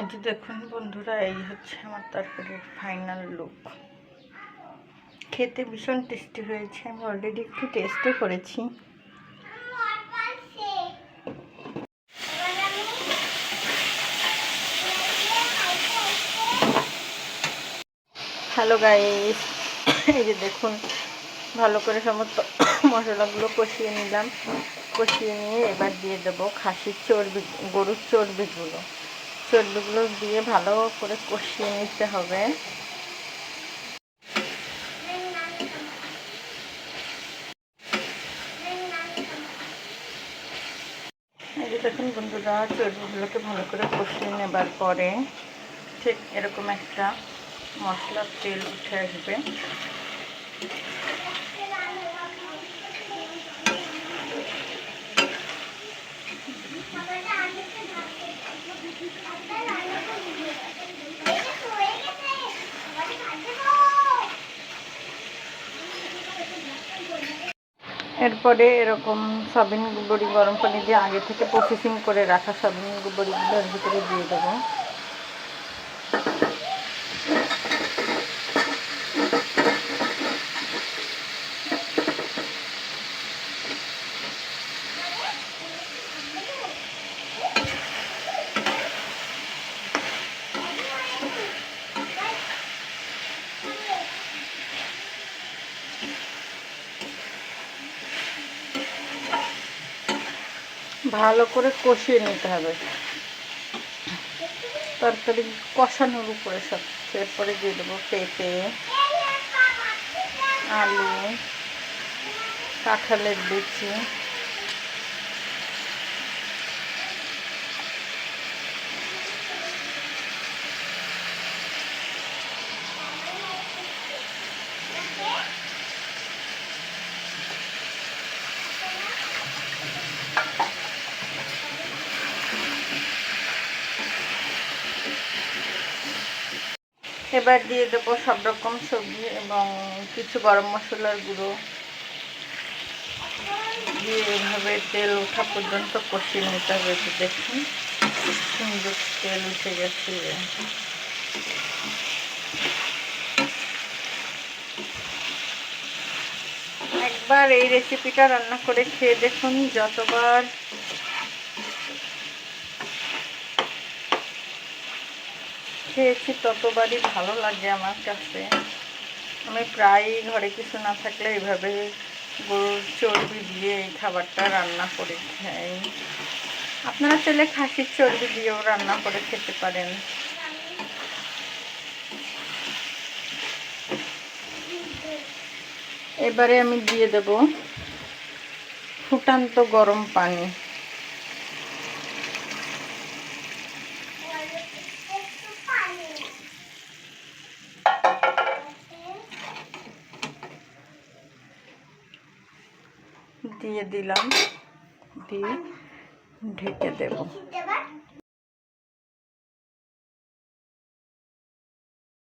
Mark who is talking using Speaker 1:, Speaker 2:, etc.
Speaker 1: এই যে দেখুন বন্ধুরা, এই হচ্ছে আমার তরকারির ফাইনাল লুক। খেতে ভীষণ টেস্টি হয়েছে। আমি অলরেডি একটু টেস্টও করেছি। হ্যালো গাইস, এই যে দেখুন ভালো করে সমস্ত মশলাগুলো কষিয়ে নিলাম। কষিয়ে নিয়ে এবার দিয়ে দেবো খাসির চর্বি, গরুর চর্বিগুলো দিয়ে ভালো করে কষিয়ে নিতে হবে। এই যে দেখুন বন্ধুরা, চর্বিগুলোকে ভালো করে কষিয়ে নেবার পরে ঠিক এরকম একটা মশলার তেল উঠে আসবে। এরপরে এরকম সয়াবিন বড়ি গরম পানি দিয়ে আগে থেকে প্রসেসিং করে রাখা সয়াবিন বড়িগুলো এর ভিতরে দিয়ে দেবো। ভালো করে কষিয়ে নিতে হবে তরকারি কষানোর উপরে সব। এরপরে দিয়ে দেবো পেঁপে, আলু, কাঁঠালের বিচি, এবার দিয়ে দেবো সব রকম সবজি এবং কিছু গরম মশলার গুঁড়ো দিয়ে এভাবে তেল ওঠা পর্যন্ত কষিয়ে নিতে হবে। দেখুন সুন্দর তেল উঠে গেছে। একবার এই রেসিপিটা রান্না করে খেয়ে দেখুন, যতবার খেয়েছি ততবারই ভালো লাগে আমার কাছে। আমি প্রায়ই ঘরে কিছু না থাকলে এইভাবে গরুর চর্বি দিয়ে এই খাবারটা রান্না করে খাই। আপনারা চাইলে খাসির চর্বি দিয়েও রান্না করে খেতে পারেন। এবারে আমি দিয়ে দেব ফুটান্ত গরম পানি। দিয়ে দিলাম, দিয়ে ঢেকে দেব।